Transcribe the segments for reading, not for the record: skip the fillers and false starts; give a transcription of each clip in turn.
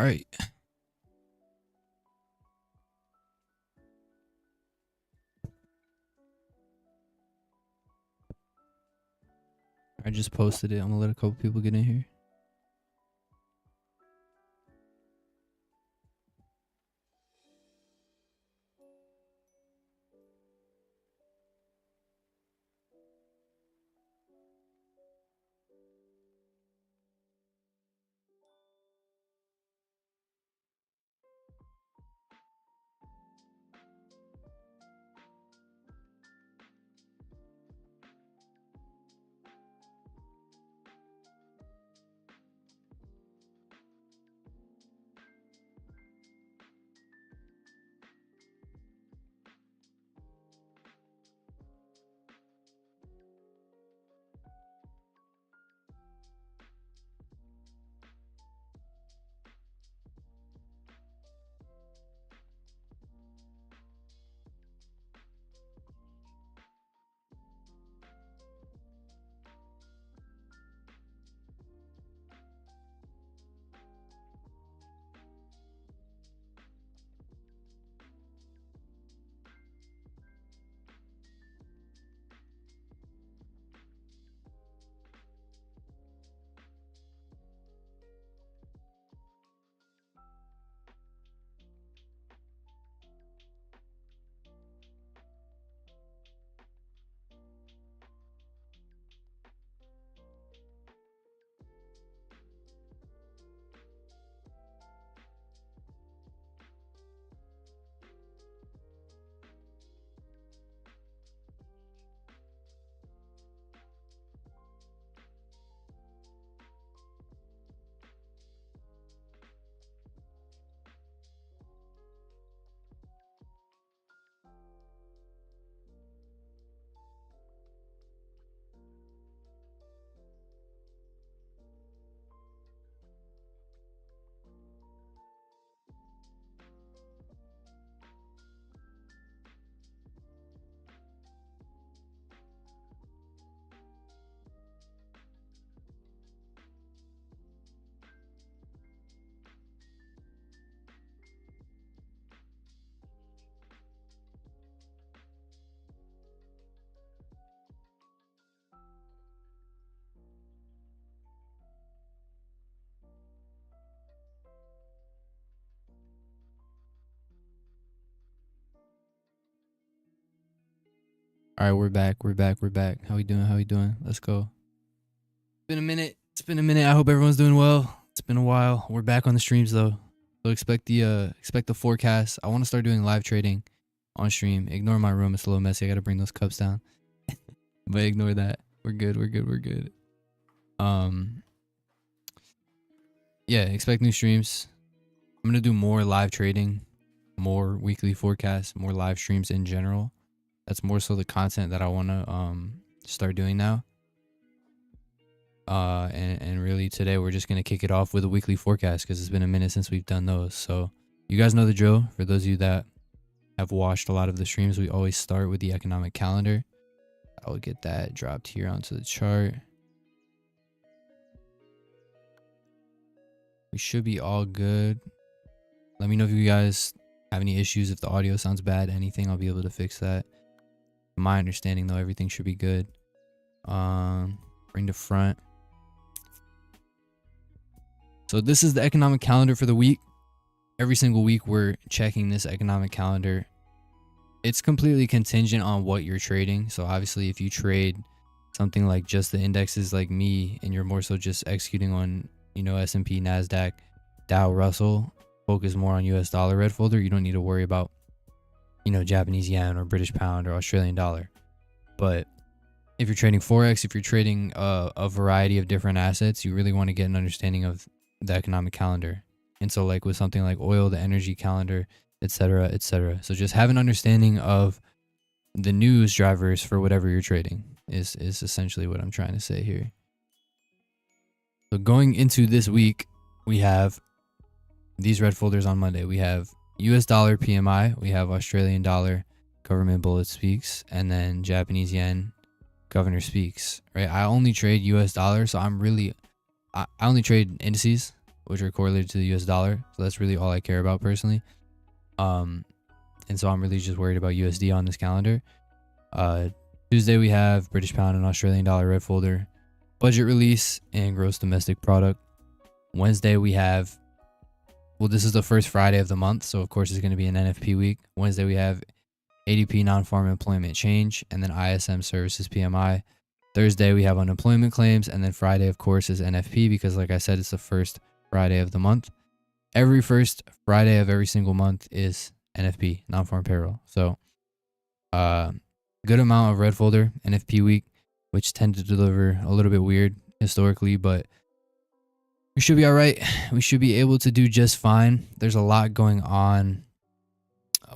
All right. I just posted it. I'm gonna let a couple people get in here. All right, we're back. How we doing? Let's go. It's been a minute. I hope everyone's doing well. It's been a while. We're back on the streams though. So expect the forecast. I want to start doing live trading on stream. Ignore my room. It's a little messy. I got to bring those cups down. But ignore that. We're good. Yeah, expect new streams. I'm going to do more live trading, more weekly forecasts, more live streams in general. That's more so the content that I want to start doing now. And really today we're just going to kick it off with a weekly forecast because it's been a minute since we've done those. So you guys know the drill. For those of you that have watched a lot of the streams, we always start with the economic calendar. I'll get that dropped here onto the chart. We should be all good. Let me know if you guys have any issues, if the audio sounds bad, anything. I'll be able to fix that. From my understanding though, everything should be good. Bring to front. So this is the economic calendar for the week. Every single week we're checking this economic calendar. It's completely contingent on what you're trading. So obviously if you trade something like just the indexes like me, and you're more so just executing on, you know, S&P, NASDAQ, Dow, Russell, focus more on US dollar red folder, you don't need to worry about, you know, Japanese yen or British pound or Australian dollar. But if you're trading Forex, if you're trading a variety of different assets, you really want to get an understanding of the economic calendar. And so like with something like oil, the energy calendar, etc., etc. So just have an understanding of the news drivers for whatever you're trading is essentially what I'm trying to say here. So going into this week, we have these red folders on Monday. We have US dollar PMI, we have Australian dollar government bullet speaks, and then Japanese yen governor speaks, right? I only trade US dollar, so I only trade indices, which are correlated to the US dollar. So that's really all I care about personally. And so I'm really just worried about USD on this calendar. Tuesday we have British pound and Australian dollar red folder, budget release, and gross domestic product. Wednesday we have, well, this is the first Friday of the month, so of course it's going to be an NFP week. Wednesday we have ADP non-farm employment change, and then ISM services PMI. Thursday we have unemployment claims, and then Friday of course is NFP, because like I said, it's the first Friday of the month. Every first Friday of every single month is NFP, non-farm payroll. So good amount of red folder NFP week, which tend to deliver a little bit weird historically, but we should be all right. We should be able to do just fine. There's a lot going on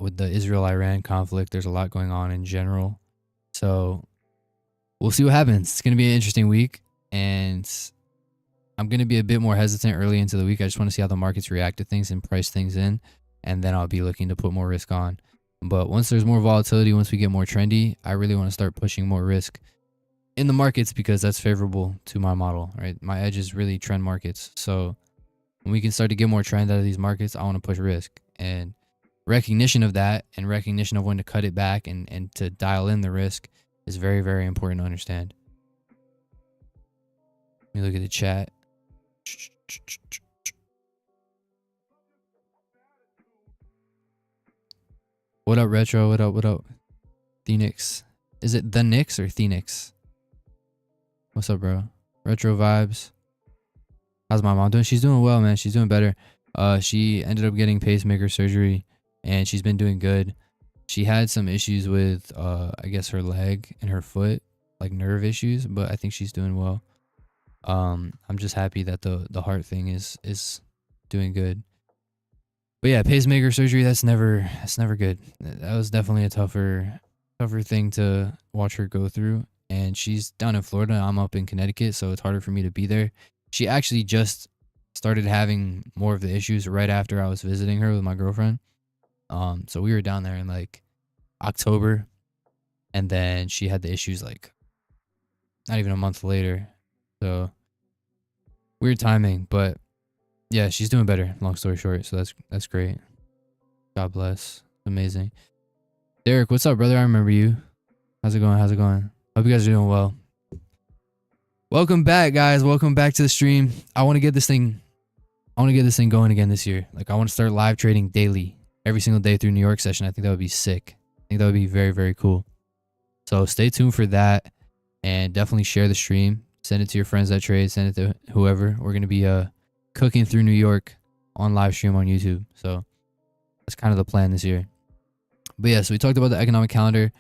with the Israel-Iran conflict. There's a lot going on in general. So we'll see what happens. It's going to be an interesting week, and I'm going to be a bit more hesitant early into the week. I just want to see how the markets react to things and price things in, and then I'll be looking to put more risk on. But once there's more volatility, once we get more trendy, I really want to start pushing more risk in the markets, because that's favorable to my model, right? My edge is really trend markets. So when we can start to get more trend out of these markets, I want to push risk. And recognition of that, and recognition of when to cut it back and to dial in the risk, is very, very important to understand. Let me look at the chat. What up, Retro? What up? What up? Phoenix. Is it the Knicks or Phoenix? What's up, bro? Retro vibes. How's my mom doing? She's doing well, man. She's doing better. She ended up getting pacemaker surgery, and she's been doing good. She had some issues with, I guess, her leg and her foot, like nerve issues, but I think she's doing well. I'm just happy that the heart thing is doing good. But yeah, pacemaker surgery, that's never good. That was definitely a tougher thing to watch her go through. And she's down in Florida. I'm up in Connecticut, so it's harder for me to be there. She actually just started having more of the issues right after I was visiting her with my girlfriend. So we were down there in like October, and then she had the issues like not even a month later. So weird timing, but yeah, she's doing better, long story short. So that's great. God bless. Amazing. Derek, what's up, brother? I remember you. How's it going? How's it going? Hope you guys are doing well. Welcome back, guys. Welcome back to the stream. I want to get this thing going again this year. Like, I want to start live trading daily, every single day through New York session. I think that would be sick. I think that would be very, very cool. So stay tuned for that, and definitely share the stream. Send it to your friends that trade. Send it to whoever. We're going to be cooking through New York on live stream on YouTube. So that's kind of the plan this year. But yeah, so we talked about the economic calendar.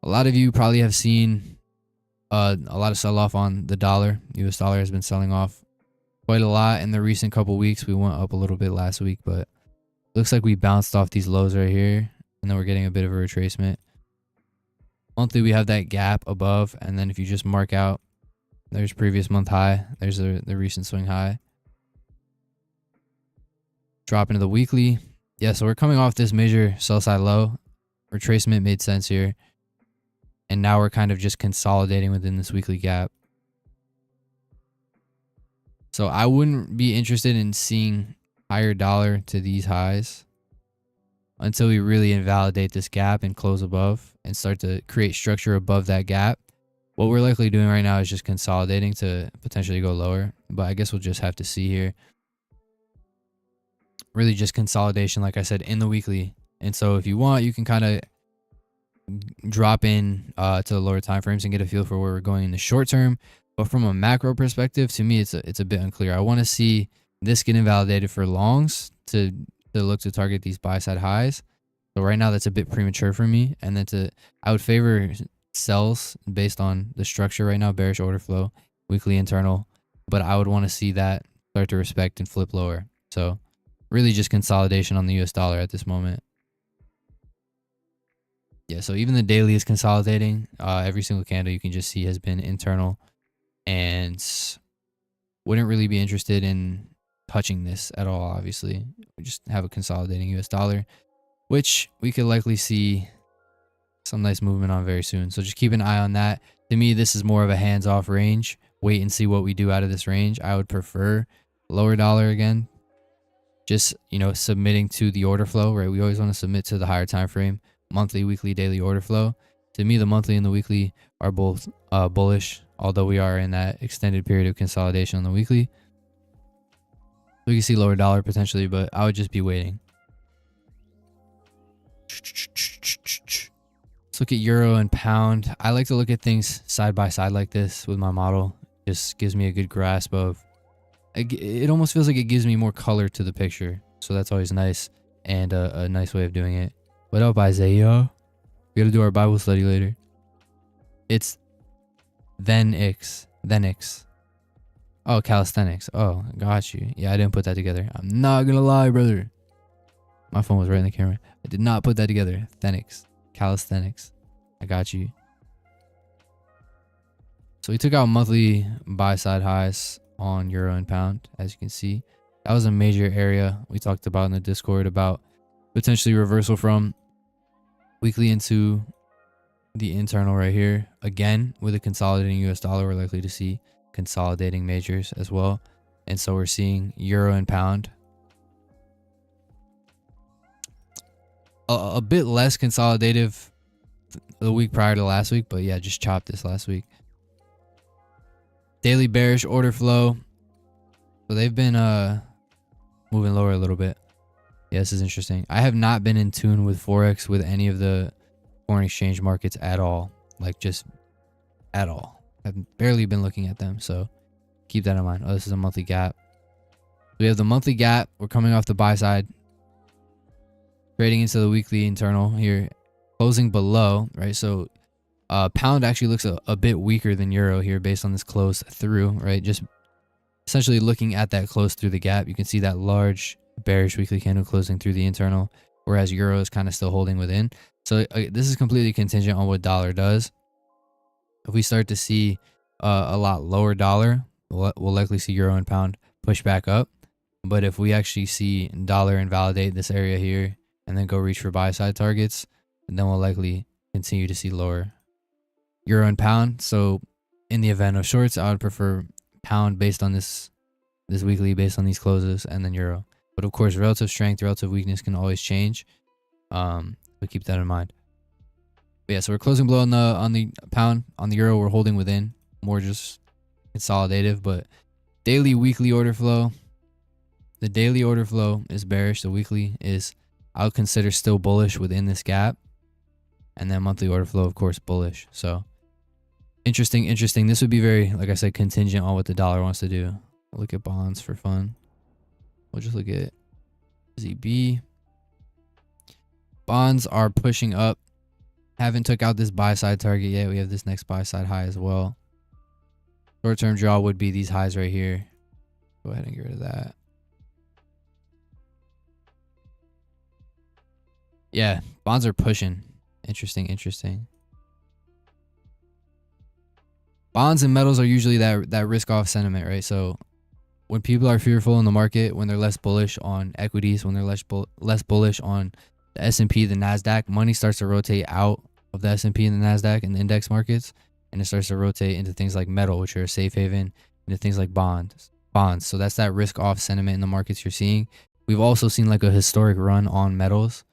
A lot of you probably have seen a lot of sell-off on the dollar. US dollar has been selling off quite a lot in the recent couple weeks. We went up a little bit last week, but looks like we bounced off these lows right here, and then we're getting a bit of a retracement. Monthly, we have that gap above, and then if you just mark out, there's previous month high. There's the recent swing high. Drop into the weekly. Yeah, so we're coming off this major sell-side low. Retracement made sense here. And now we're kind of just consolidating within this weekly gap. So I wouldn't be interested in seeing higher dollar to these highs until we really invalidate this gap and close above and start to create structure above that gap. What we're likely doing right now is just consolidating to potentially go lower, but I guess we'll just have to see here. Really just consolidation, like I said, in the weekly. And so if you want, you can kind of drop in to the lower time frames and get a feel for where we're going in the short term. But from a macro perspective, to me, it's a bit unclear. I want to see this get invalidated for longs to look to target these buy side highs. So right now that's a bit premature for me. And then I would favor sells based on the structure right now, bearish order flow, weekly internal. But I would want to see that start to respect and flip lower. So really just consolidation on the US dollar at this moment. Yeah, so even the daily is consolidating. Every single candle you can just see has been internal, and wouldn't really be interested in touching this at all, obviously. We just have a consolidating US dollar, which we could likely see some nice movement on very soon. So just keep an eye on that. To me, this is more of a hands-off range. Wait and see what we do out of this range. I would prefer lower dollar again. Just, you know, submitting to the order flow, right? We always want to submit to the higher time frame, monthly, weekly, daily order flow. To me, the monthly and the weekly are both bullish, although we are in that extended period of consolidation on the weekly. We can see lower dollar potentially, but I would just be waiting. Let's look at euro and pound. I like to look at things side by side like this with my model. Just gives me a good grasp of, it almost feels like it gives me more color to the picture. So that's always nice, and a nice way of doing it. What up, Isaiah? We gotta do our Bible study later. It's then-ix. Oh, calisthenics. Oh, got you. Yeah, I didn't put that together. I'm not gonna lie, brother. My phone was right in the camera. I did not put that together. Calisthenics. I got you. So we took out monthly buy side highs on euro and pound, as you can see. That was a major area we talked about in the Discord about potentially reversal from weekly into the internal right here. Again, with a consolidating US dollar, we're likely to see consolidating majors as well. And so we're seeing euro and pound a bit less consolidative the week prior to last week, but yeah, just chopped this last week. Daily bearish order flow. So they've been moving lower a little bit. Yeah, this is interesting. I have not been in tune with Forex with any of the foreign exchange markets at all. Like, just at all. I've barely been looking at them, so keep that in mind. Oh, this is a monthly gap. We have the monthly gap. We're coming off the buy side, trading into the weekly internal here, closing below, right? So pound actually looks a bit weaker than euro here based on this close through, right? Just essentially looking at that close through the gap, you can see that large bearish weekly candle closing through the internal, whereas euro is kind of still holding within. So this is completely contingent on what dollar does. If we start to see a lot lower dollar, we'll likely see euro and pound push back up. But if we actually see dollar invalidate this area here and then go reach for buy side targets, then we'll likely continue to see lower euro and pound. So in the event of shorts, I would prefer pound based on this weekly, based on these closes, and then euro. But of course, relative strength, relative weakness can always change. So keep that in mind. But yeah, so we're closing below on the pound. On the euro, we're holding within, more just consolidative. But daily, weekly order flow. The daily order flow is bearish. The weekly is, I would consider, still bullish within this gap. And then monthly order flow, of course, bullish. So interesting. This would be very, like I said, contingent on what the dollar wants to do. We'll look at bonds for fun. We'll just look at ZB. Bonds are pushing up. Haven't took out this buy side target yet. We have this next buy side high as well. Short term draw would be these highs right here. Go ahead and get rid of that. Yeah, bonds are pushing. Interesting. Bonds and metals are usually that risk off sentiment, right? So when people are fearful in the market, when they're less bullish on equities, when they're less bullish on the S&P, the NASDAQ, money starts to rotate out of the S&P and the NASDAQ and the index markets, and it starts to rotate into things like metal, which are a safe haven, into things like bonds. So that's that risk off sentiment in the markets you're seeing. We've also seen like a historic run on metals,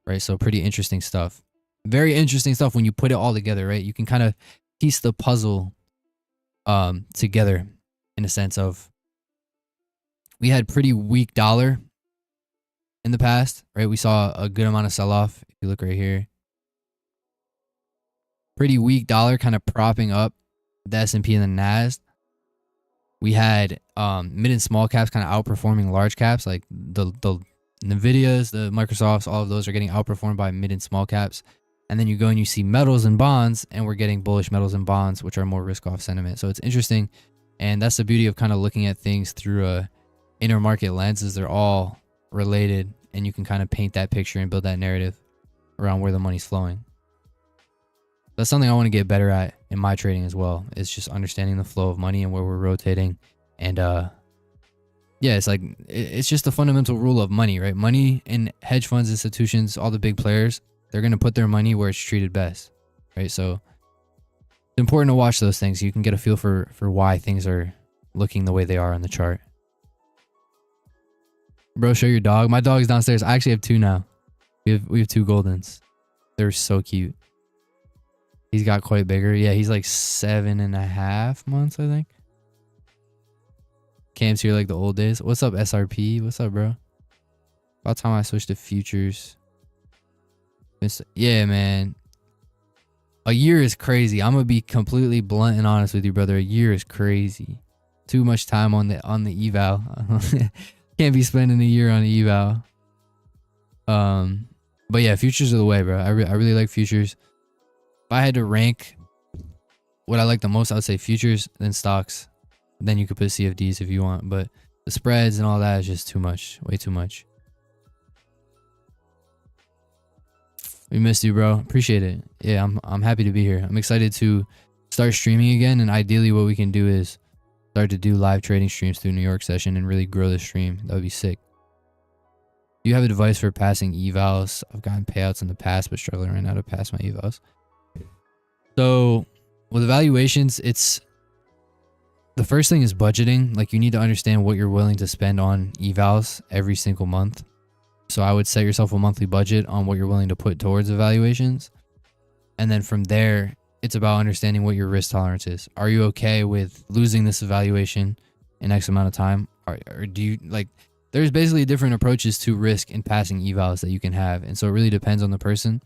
right? So pretty interesting stuff. Very interesting stuff when you put it all together, right? You can kind of piece the puzzle together in a sense of, we had pretty weak dollar in the past, right? We saw a good amount of sell-off. If you look right here, pretty weak dollar kind of propping up the S&P and the NASDAQ. We had mid and small caps kind of outperforming large caps, like the Nvidias, the Microsofts, all of those are getting outperformed by mid and small caps. And then you go and you see metals and bonds, and we're getting bullish metals and bonds, which are more risk-off sentiment. So it's interesting, and that's the beauty of kind of looking at things through a inner market lenses. They're all related, and you can kind of paint that picture and build that narrative around where the money's flowing. That's something I want to get better at in my trading as well. It's just understanding the flow of money and where we're rotating. And yeah, it's like, it's just the fundamental rule of money, right? Money in hedge funds, institutions, all the big players, they're going to put their money where it's treated best, right? So it's important to watch those things. You can get a feel for why things are looking the way they are on the chart. Bro, show your dog. My dog's downstairs. I actually have two now. We have two Goldens. They're so cute. He's got quite bigger. Yeah, he's like 7.5 months, I think. Cam's here like the old days. What's up, SRP? What's up, bro? About time I switched to futures. Yeah, man. A year is crazy. I'm gonna be completely blunt and honest with you, brother. A year is crazy. Too much time on the eval. Can't be spending a year on the eval. But yeah, futures are the way, bro. I really like futures. If I had to rank what I like the most, I would say futures, then stocks. Then you could put CFDs if you want, but the spreads and all that is just too much. Way too much. We missed you, bro. Appreciate it. Yeah, I'm happy to be here. I'm excited to start streaming again, and ideally what we can do is start to do live trading streams through New York session and really grow the stream. That would be sick. Do you have a device for passing evals? I've gotten payouts in the past, but struggling right now to pass my evals. So with evaluations, it's the first thing is budgeting. Like, you need to understand what you're willing to spend on evals every single month. So I would set yourself a monthly budget on what you're willing to put towards evaluations. And then from there, it's about understanding what your risk tolerance is. Are you okay with losing this evaluation in X amount of time? Or do you, like, there's basically different approaches to risk in passing evals that you can have. And so it really depends on the person.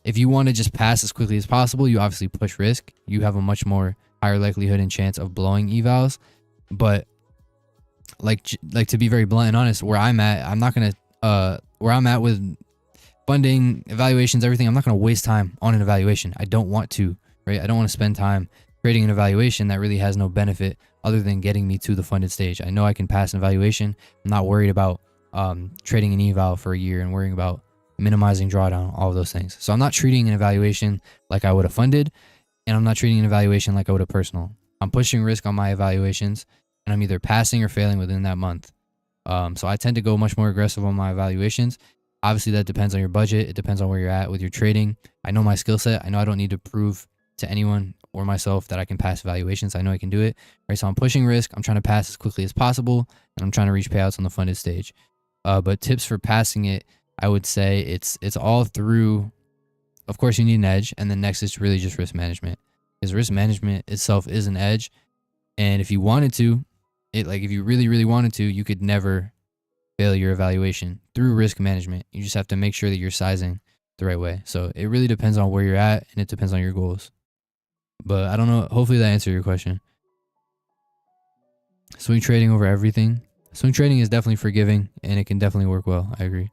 If you want to just pass as quickly as possible, you obviously push risk. You have a much more higher likelihood and chance of blowing evals. But like to be very blunt and honest, where I'm at, I'm not going to, where I'm at with funding, evaluations, everything, I'm not going to waste time on an evaluation. I don't want to, right? I don't want to spend time creating an evaluation that really has no benefit other than getting me to the funded stage. I know I can pass an evaluation. I'm not worried about trading an eval for a year and worrying about minimizing drawdown, all of those things. So I'm not treating an evaluation like I would have funded, and I'm not treating an evaluation like I would have personal. I'm pushing risk on my evaluations, and I'm either passing or failing within that month. So I tend to go much more aggressive on my evaluations. Obviously, that depends on your budget. It depends on where you're at with your trading. I know my skill set. I know I don't need to prove to anyone or myself that I can pass evaluations. I know I can do it. Right? So I'm pushing risk. I'm trying to pass as quickly as possible, and I'm trying to reach payouts on the funded stage. But tips for passing it, I would say it's all through. Of course, you need an edge, and then next is really just risk management, because risk management itself is an edge. And if you wanted to, if you really wanted to, you could never fail your evaluation through risk management. You just have to make sure that you're sizing the right way. So it really depends on where you're at, and it depends on your goals. But I don't know. Hopefully that answered your question. Swing trading over everything. Swing trading is definitely forgiving, and it can definitely work well. I agree.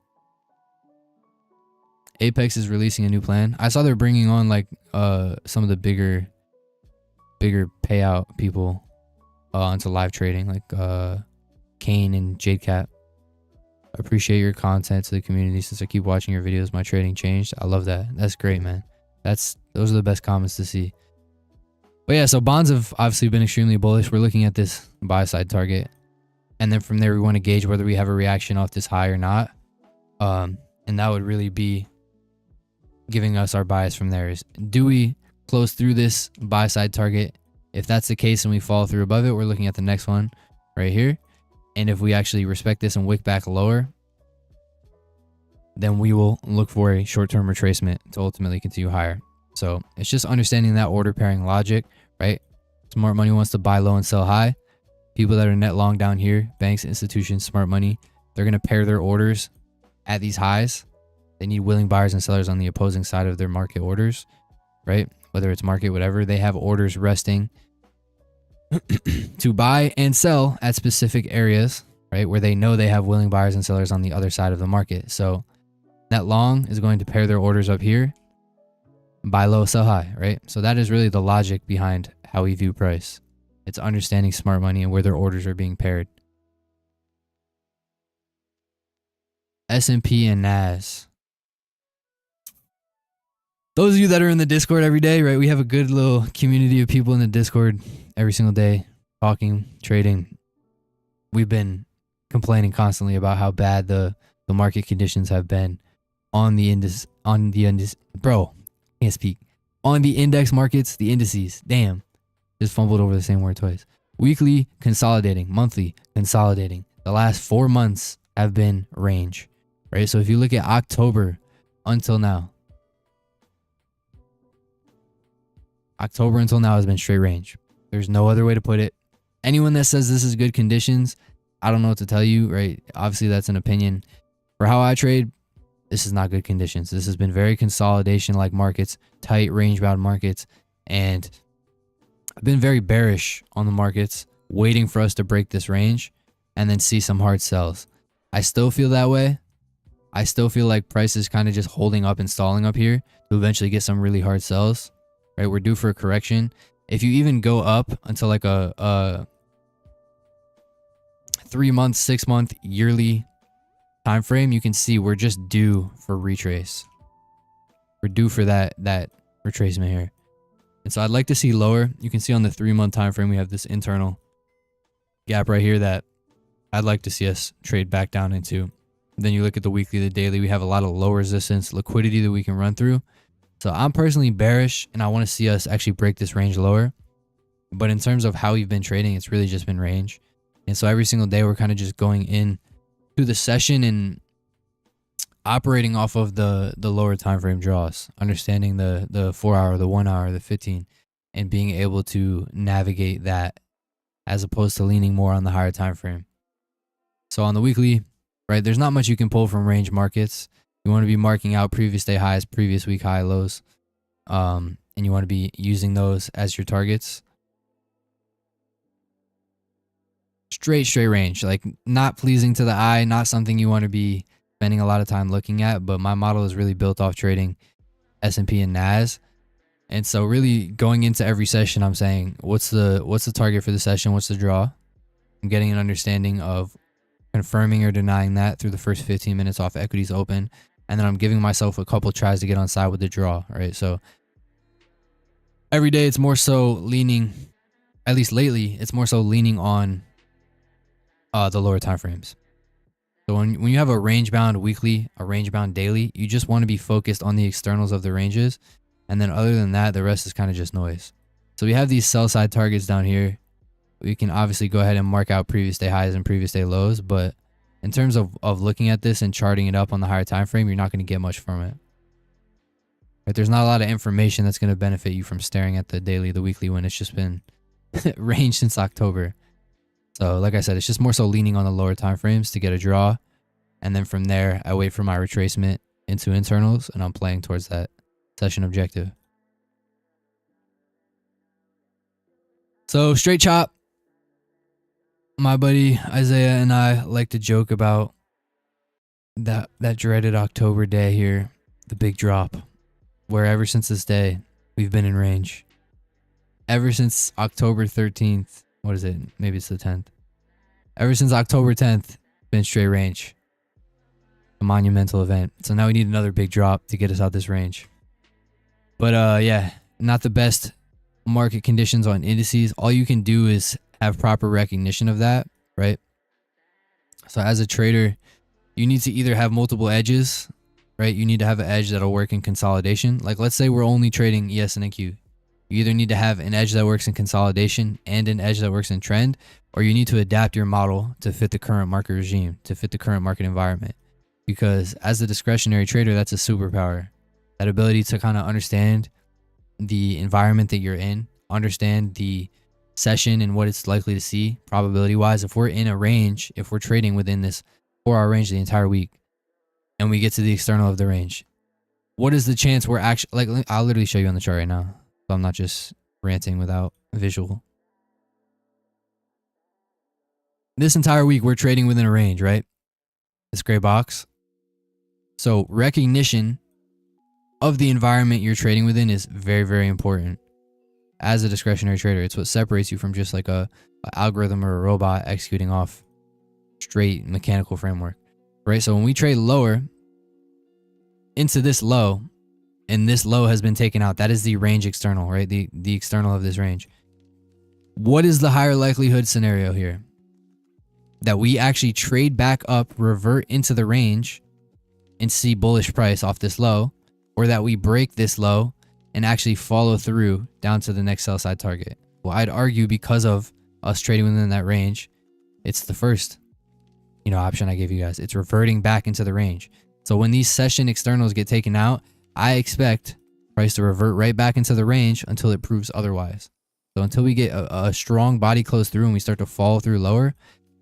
Apex is releasing a new plan. I saw they're bringing on like some of the bigger payout people onto live trading, like Kane and JadeCat. Appreciate your content to the community. Since I keep watching your videos, my trading changed. I love that. That's great, man. Those are the best comments to see. But yeah, so bonds have obviously been extremely bullish. We're looking at this buy side target, and then from there we want to gauge whether we have a reaction off this high or not. And that would really be giving us our bias from there. Is, do we close through this buy side target? If that's the case and we fall through above it, we're looking at the next one right here. And if we actually respect this and wick back lower, then we will look for a short-term retracement to ultimately continue higher. So it's just understanding that order pairing logic, right? Smart money wants to buy low and sell high. People that are net long down here, banks, institutions, smart money, they're going to pair their orders at these highs. They need willing buyers and sellers on the opposing side of their market orders, right? Whether it's market, whatever, they have orders resting to buy and sell at specific areas, right? Where they know they have willing buyers and sellers on the other side of the market. So net long is going to pair their orders up here, buy low, sell high, right? So that is really the logic behind how we view price. It's understanding smart money and where their orders are being paired. S&P and NAS. Those of you that are in the Discord every day, right? We have a good little community of people in the Discord every single day, talking, trading. We've been complaining constantly about how bad the market conditions have been on the index, bro, can't speak. On the index markets, the indices. Damn. Just fumbled over the same word twice. Weekly consolidating, monthly consolidating. The last 4 months have been range, right? So if you look at October until now, October until now has been straight range. There's no other way to put it. Anyone that says this is good conditions, I don't know what to tell you, right? Obviously, that's an opinion. For how I trade, this is not good conditions. This has been very consolidation-like markets, tight range-bound markets, and I've been very bearish on the markets, waiting for us to break this range and then see some hard sells. I still feel that way. I still feel like price is kind of just holding up and stalling up here to eventually get some really hard sells, right? We're due for a correction. If you even go up until like a 3 month, 6 month, yearly time frame, you can see we're just due for retrace. We're due for that retracement here. And so I'd like to see lower. You can see on the 3 month time frame we have this internal gap right here that I'd like to see us trade back down into. Then you look at the weekly, the daily, we have a lot of low resistance, liquidity that we can run through. So I'm personally bearish and I want to see us actually break this range lower. But in terms of how we've been trading, it's really just been range. And so every single day we're kind of just going in to the session and operating off of the lower time frame draws, understanding the 4 hour, the 1 hour, the 15, and being able to navigate that as opposed to leaning more on the higher time frame. So on the weekly, right, there's not much you can pull from range markets. You want to be marking out previous day highs, previous week high lows, and you want to be using those as your targets. Straight range, like not pleasing to the eye, not something you want to be spending a lot of time looking at, but my model is really built off trading S&P and NAS. And so really going into every session, I'm saying, what's the target for the session? What's the draw? I'm getting an understanding of confirming or denying that through the first 15 minutes off equities open. And then I'm giving myself a couple tries to get on side with the draw, right? So every day it's more so leaning, at least lately, it's more so leaning on the lower time frames. So when you have a range bound weekly, a range bound daily, you just want to be focused on the externals of the ranges. And then other than that, the rest is kind of just noise. So we have these sell side targets down here. We can obviously go ahead and mark out previous day highs and previous day lows. But in terms of looking at this and charting it up on the higher time frame, you're not going to get much from it. Right? There's not a lot of information that's going to benefit you from staring at the daily, the weekly, when it's just been range since October. So like I said, it's just more so leaning on the lower time frames to get a draw. And then from there, I wait for my retracement into internals and I'm playing towards that session objective. So straight chop. My buddy Isaiah and I like to joke about that dreaded October day here, the big drop, where ever since this day, we've been in range. Ever since October 13th, what is it? Maybe it's the 10th. Ever since October 10th, been straight range. A monumental event. So now we need another big drop to get us out this range. But yeah, not the best market conditions on indices. All you can do is have proper recognition of that, right? So as a trader, you need to either have multiple edges, right? You need to have an edge that'll work in consolidation. Like let's say we're only trading ES and NQ. You either need to have an edge that works in consolidation and an edge that works in trend, or you need to adapt your model to fit the current market regime, to fit the current market environment. Because as a discretionary trader, that's a superpower. That ability to kind of understand the environment that you're in, understand the session and what it's likely to see probability wise. If we're in a range, if we're trading within this 4 hour range the entire week and we get to the external of the range, what is the chance we're actually, like, I'll literally show you on the chart right now. So I'm not just ranting without visual. This entire week, we're trading within a range, right? This gray box. So recognition of the environment you're trading within is very, very important. As a discretionary trader, it's what separates you from just like a algorithm or a robot executing off straight mechanical framework, right? So when we trade lower into this low, and this low has been taken out, that is the range external, right? The external of this range. What is the higher likelihood scenario here? That we actually trade back up, revert into the range, and see bullish price off this low, or that we break this low and actually follow through down to the next sell side target. Well, I'd argue because of us trading within that range, it's the first. option I gave you guys. It's reverting back into the range. So when these session externals get taken out, I expect price to revert right back into the range until it proves otherwise. So until we get a strong body close through and we start to fall through lower,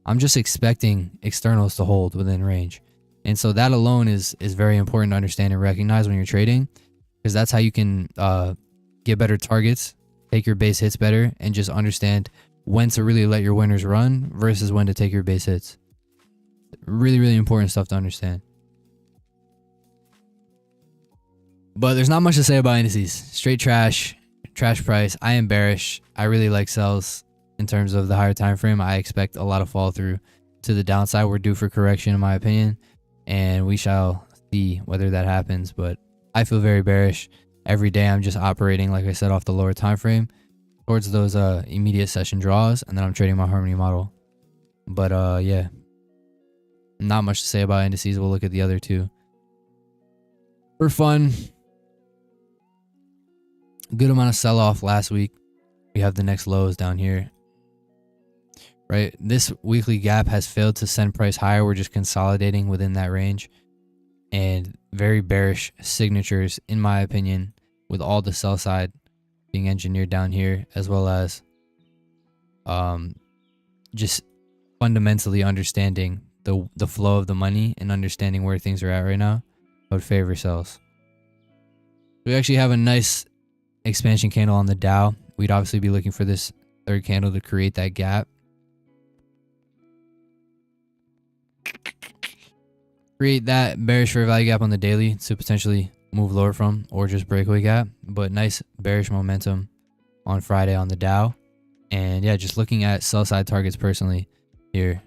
I'm just expecting externals to hold within range. And so that alone is very important to understand and recognize when you're trading, because that's how you can get better targets, take your base hits better, and just understand when to really let your winners run versus when to take your base hits. Really, really important stuff to understand. But there's not much to say about indices. Straight trash price. I am bearish. I really like sells in terms of the higher time frame. I expect a lot of fall through to the downside. We're due for correction in my opinion, and we shall see whether that happens. But I feel very bearish. Every day I'm just operating, like I said, off the lower time frame towards those immediate session draws, and then I'm trading my harmony model. But yeah, not much to say about indices. We'll look at the other two for fun. Good amount of sell-off last week. We have the next lows down here, right? This weekly gap has failed to send price higher. We're just consolidating within that range, and very bearish signatures in my opinion, with all the sell side being engineered down here, as well as just fundamentally understanding the flow of the money and understanding where things are at right now. I would favor sells. We actually have a nice expansion candle on the Dow. We'd obviously be looking for this third candle to create that gap. Create that bearish fair value gap on the daily to potentially move lower from, or just breakaway gap. But nice bearish momentum on Friday on the Dow. And yeah, just looking at sell side targets personally here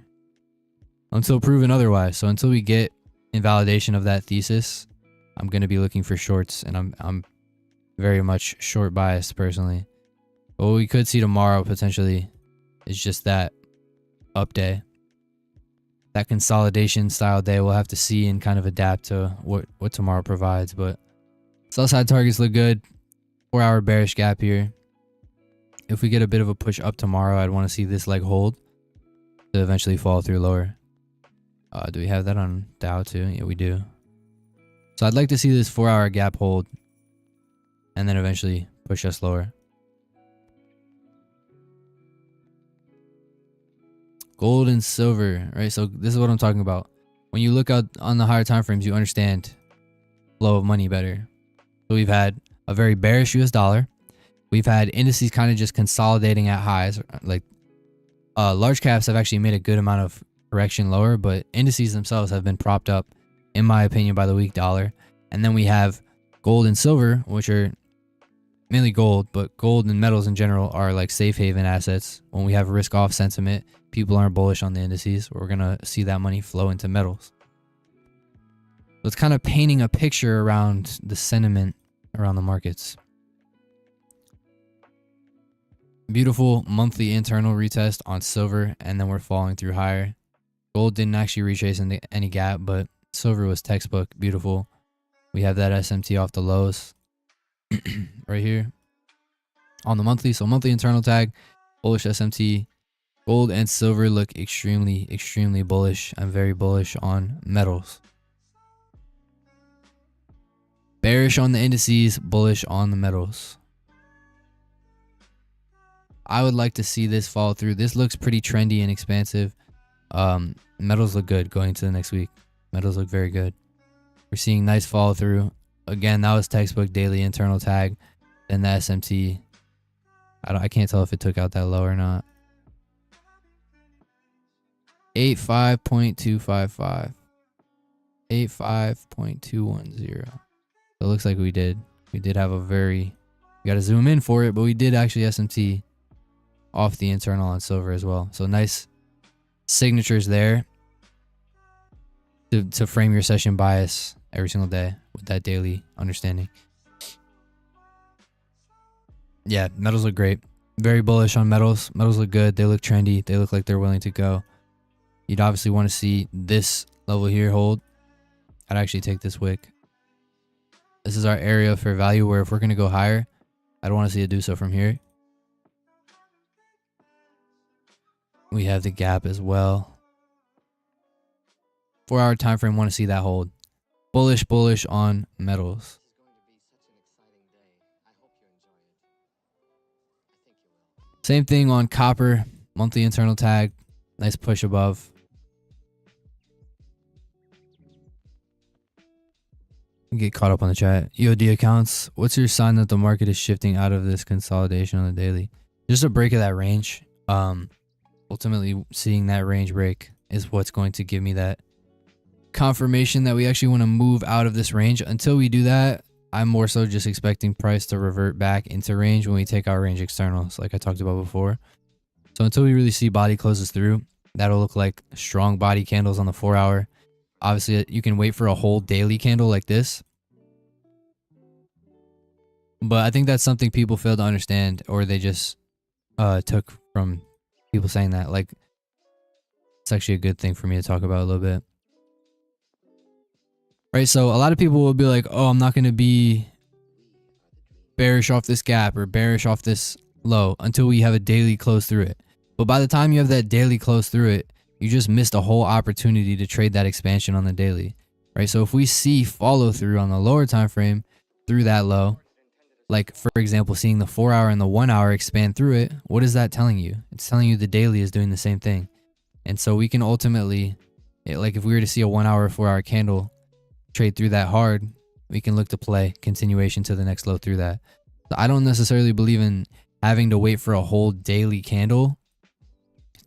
until proven otherwise. So until we get invalidation of that thesis, I'm going to be looking for shorts, and I'm very much short biased personally. But what we could see tomorrow potentially is just that up day, that consolidation style day. We'll have to see and kind of adapt to what tomorrow provides. But sell side targets look good. 4-hour bearish gap here. If we get a bit of a push up tomorrow, I'd want to see this leg hold to eventually fall through lower. Do we have that on Dow too? Yeah, we do. So I'd like to see this 4-hour gap hold and then eventually push us lower. Gold and silver, right? So this is what I'm talking about. When you look out on the higher time frames, you understand flow of money better. So we've had a very bearish US dollar. We've had indices kind of just consolidating at highs. Like large caps have actually made a good amount of correction lower, but indices themselves have been propped up, in my opinion, by the weak dollar. And then we have gold and silver, which are mainly gold, but gold and metals in general are like safe haven assets. When we have risk off sentiment, people aren't bullish on the indices. We're going to see that money flow into metals. So it's kind of painting a picture around the sentiment around the markets. Beautiful monthly internal retest on silver, and then we're falling through higher. Gold didn't actually retrace any gap, but silver was textbook beautiful. We have that SMT off the lows right here on the monthly. So monthly internal tag, bullish SMT. Gold and silver look extremely, extremely bullish. I'm very bullish on metals. Bearish on the indices, bullish on the metals. I would like to see this fall through. This looks pretty trendy and expansive. Metals look good going to the next week. Metals look very good. We're seeing nice fall through. Again, that was textbook daily internal tag. Then the SMT. I can't tell if it took out that low or not. 85.255. 85.210. So it looks like we did have a very, we got to zoom in for it, but we did actually SMT off the internal on silver as well. So nice signatures there to frame your session bias every single day with that daily understanding. Yeah, metals look great. Very bullish on metals. Metals look good. They look trendy. They look like they're willing to go. You'd obviously want to see this level here hold. I'd actually take this wick. This is our area for value where if we're going to go higher, I'd want to see it do so from here. We have the gap as well. 4-hour time frame, want to see that hold. Bullish on metals. Same thing on copper, monthly internal tag, nice push above. Get caught up on the chat. EOD accounts, what's your sign that the market is shifting out of this consolidation on the daily? Just a break of that range. Ultimately seeing that range break is what's going to give me that confirmation that we actually want to move out of this range. Until we do that, I'm more so just expecting price to revert back into range when we take our range externals, like I talked about before. So until we really see body closes through, that'll look like strong body candles on the 4-hour. Obviously, you can wait for a whole daily candle like this. But I think that's something people fail to understand, or they just took from people saying that. Like, it's actually a good thing for me to talk about a little bit. Right, so a lot of people will be like, oh, I'm not going to be bearish off this gap or bearish off this low until we have a daily close through it. But by the time you have that daily close through it, you just missed a whole opportunity to trade that expansion on the daily, right? So if we see follow through on the lower time frame through that low, like for example, seeing the 4-hour and the 1-hour expand through it, what is that telling you? It's telling you the daily is doing the same thing. And so we can ultimately, like if we were to see a 1-hour or 4-hour candle trade through that hard, we can look to play continuation to the next low through that. So I don't necessarily believe in having to wait for a whole daily candle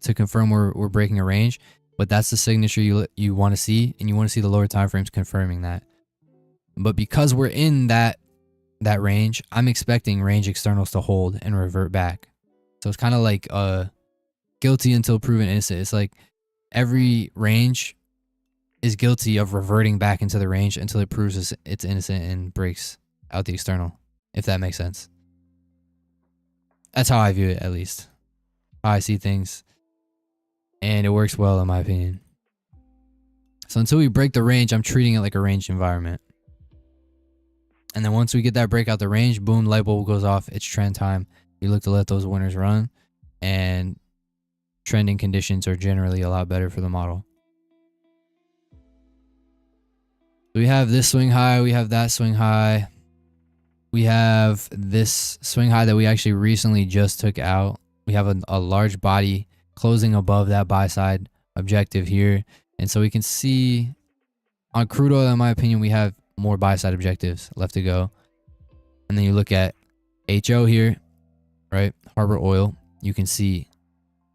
to confirm we're breaking a range, but that's the signature you want to see, and you want to see the lower time frames confirming that. But because we're in that range, I'm expecting range externals to hold and revert back. So it's kind of like guilty until proven innocent. It's like every range is guilty of reverting back into the range until it proves it's innocent and breaks out the external, if that makes sense. That's how I view it, at least. How I see things. And it works well in my opinion. So until we break the range, I'm treating it like a range environment. And then once we get that break out the range, boom, light bulb goes off. It's trend time. You look to let those winners run. And trending conditions are generally a lot better for the model. So we have this swing high. We have that swing high. We have this swing high that we actually recently just took out. We have a large body closing above that buy side objective here. And so we can see on crude oil, in my opinion, we have more buy side objectives left to go. And then you look at HO here, right? Harbor Oil, you can see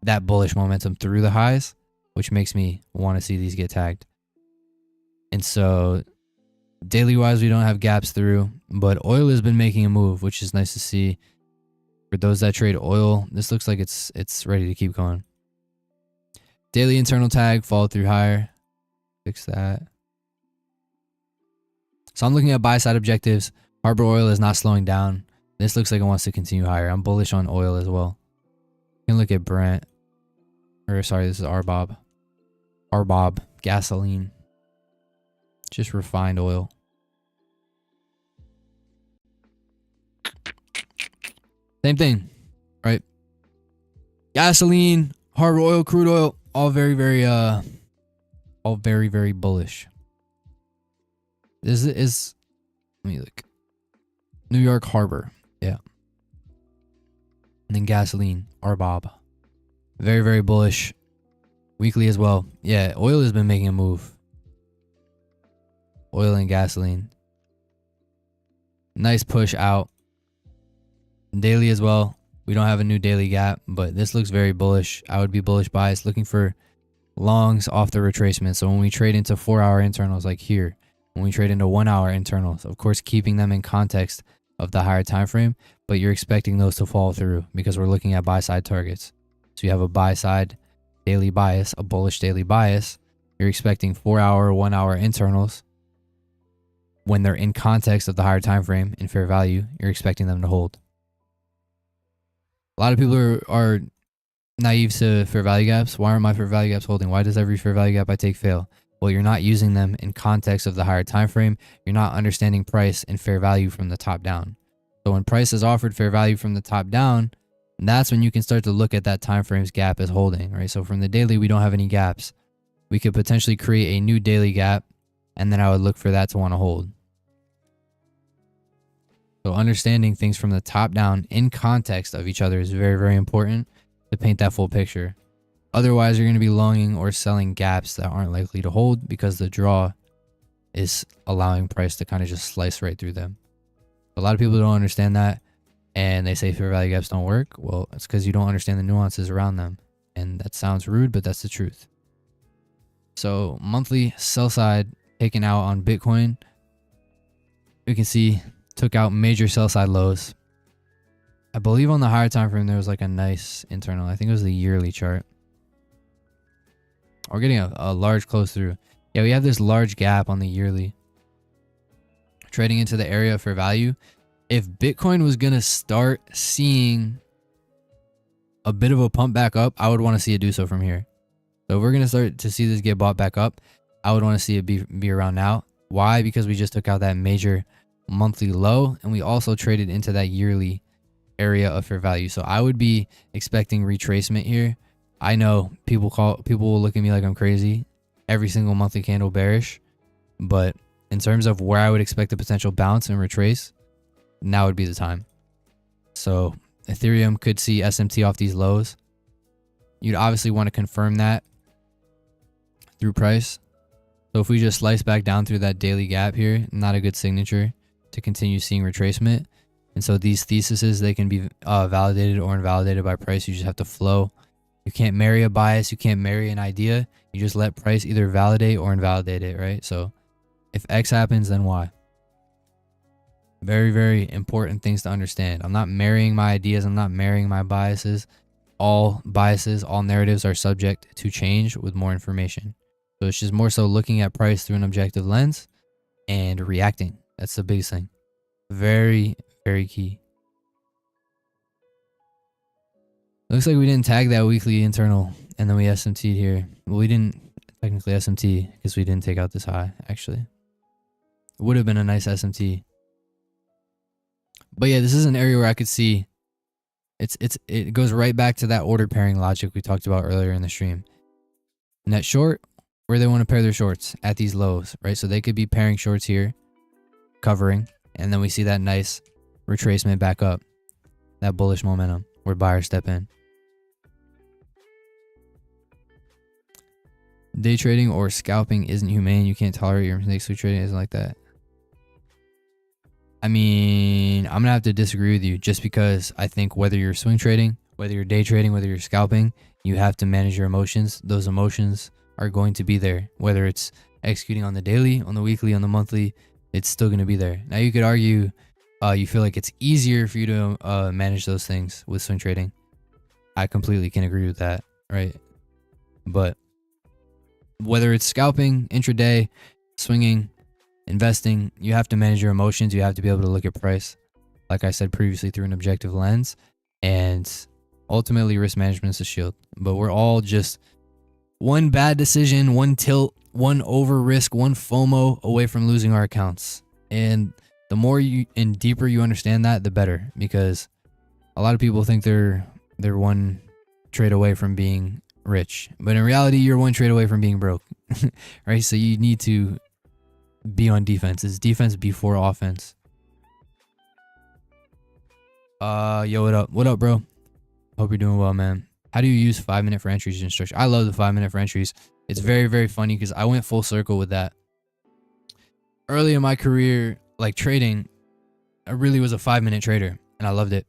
that bullish momentum through the highs, which makes me want to see these get tagged. And so daily wise, we don't have gaps through, but oil has been making a move, which is nice to see. For those that trade oil, this looks like it's ready to keep going. Daily internal tag, follow through higher. Fix that. So I'm looking at buy side objectives. Harbor Oil is not slowing down. This looks like it wants to continue higher. I'm bullish on oil as well. You can look at Brent. Or sorry, this is RBOB. RBOB, gasoline. Just refined oil. Same thing, right? Gasoline, harbor oil, crude oil, all very, very bullish. This is, let me look. New York Harbor, yeah. And then gasoline, RBOB. Very, very bullish. Weekly as well. Yeah, oil has been making a move. Oil and gasoline. Nice push out. Daily as well. We don't have a new daily gap, but this looks very bullish. I would be bullish bias, looking for longs off the retracement. So when we trade into 4-hour internals like here, when we trade into 1-hour internals, of course keeping them in context of the higher time frame, but you're expecting those to fall through because we're looking at buy side targets. So you have a buy side daily bias, a bullish daily bias. You're expecting 4-hour, 1-hour internals. When they're in context of the higher time frame in fair value, you're expecting them to hold. A lot of people are naive to fair value gaps. Why aren't my fair value gaps holding? Why does every fair value gap I take fail? Well, you're not using them in context of the higher time frame. You're not understanding price and fair value from the top down. So when price is offered fair value from the top down, that's when you can start to look at that time frame's gap as holding, right? So from the daily, we don't have any gaps. we could potentially create a new daily gap, and then I would look for that to want to hold. So understanding things from the top down in context of each other is very, very important to paint that full picture. Otherwise, you're going to be longing or selling gaps that aren't likely to hold because the draw is allowing price to kind of just slice right through them. A lot of people don't understand that, and they say fair value gaps don't work. Well, it's because you don't understand the nuances around them. And that sounds rude, but that's the truth. So monthly sell side taken out on Bitcoin, we can see took out major sell side lows. I believe on the higher time frame there was like a nice internal, I think it was the yearly chart. We're getting a large close through. Yeah, we have this large gap on the yearly trading into the area for value. If Bitcoin was gonna start seeing a bit of a pump back up, I would want to see it do so from here. So if we're gonna start to see this get bought back up, I would want to see it be around now. Why? Because we just took out that major monthly low, and we also traded into that yearly area of fair value. So I would be expecting retracement here. I know people will look at me like I'm crazy. Every single monthly candle bearish, but in terms of where I would expect a potential bounce and retrace, now would be the time. So Ethereum could see SMT off these lows. You'd obviously want to confirm that through price. So if we just slice back down through that daily gap here, not a good signature to continue seeing retracement. And so these theses, they can be validated or invalidated by price. You just have to flow. You can't marry a bias. You can't marry an idea. You just let price either validate or invalidate it, right? So if X happens, then Y. Very, very important things to understand. I'm not marrying my ideas. I'm not marrying my biases. All biases, all narratives are subject to change with more information. So it's just more so looking at price through an objective lens and reacting. That's the biggest thing. Very, very key. Looks like we didn't tag that weekly internal, and then we SMT'd here. Well, we didn't technically SMT because we didn't take out this high, actually. It would have been a nice SMT. But yeah, this is an area where I could see it goes right back to that order pairing logic we talked about earlier in the stream. Net short, where they want to pair their shorts at these lows, right? So they could be pairing shorts here, covering, and then we see that nice retracement back up, that bullish momentum where buyers step in. Day trading or scalping isn't humane. You can't tolerate your mistakes. So trading isn't like that. I mean, I'm gonna have to disagree with you, just because I think whether you're swing trading, whether you're day trading, whether you're scalping, you have to manage your emotions. Those emotions are going to be there, whether it's executing on the daily, on the weekly, on the monthly, it's still going to be there. Now you could argue you feel like it's easier for you to manage those things with swing trading. I completely can agree with that, right? But whether it's scalping, intraday, swinging, investing, you have to manage your emotions. You have to be able to look at price, like I said previously, through an objective lens, and ultimately risk management is a shield. But we're all just one bad decision, one tilt, one over risk, one FOMO away from losing our accounts. And the more you and deeper you understand that, the better, because a lot of people think they're one trade away from being rich, but in reality you're one trade away from being broke. Right? So you need to be on defense. It's defense before offense. Yo, what up, bro? Hope you're doing well, man. How do you use 5-minute for entries in structure? I love the 5-minute for entries. It's very, very funny because I went full circle with that. Early in my career, like trading, I really was a 5-minute trader and I loved it.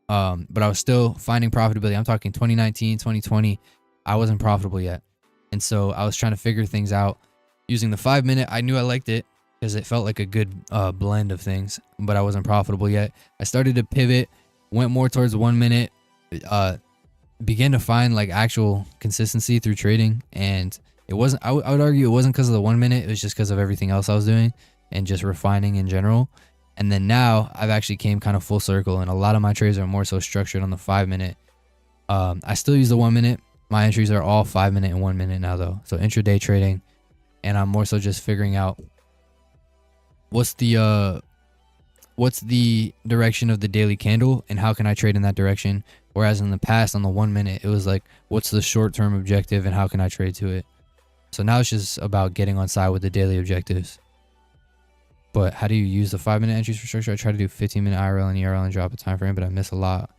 But I was still finding profitability. I'm talking 2019, 2020. I wasn't profitable yet. And so I was trying to figure things out using the 5-minute. I knew I liked it because it felt like a good blend of things, but I wasn't profitable yet. I started to pivot, went more towards 1 minute, began to find like actual consistency through trading. And it wasn't, I would argue it wasn't because of the 1 minute. It was just because of everything else I was doing and just refining in general. And then now I've actually came kind of full circle, and a lot of my trades are more so structured on the 5-minute. I still use the 1 minute. My entries are all 5-minute and 1 minute now though. So intraday trading, and I'm more so just figuring out what's the direction of the daily candle and how can I trade in that direction. Whereas in the past on the 1 minute, it was like, what's the short-term objective and how can I trade to it? So now it's just about getting on side with the daily objectives. But how do you use the 5-minute entries for structure? I try to do 15-minute IRL and ERL and drop a time frame, but I miss a lot.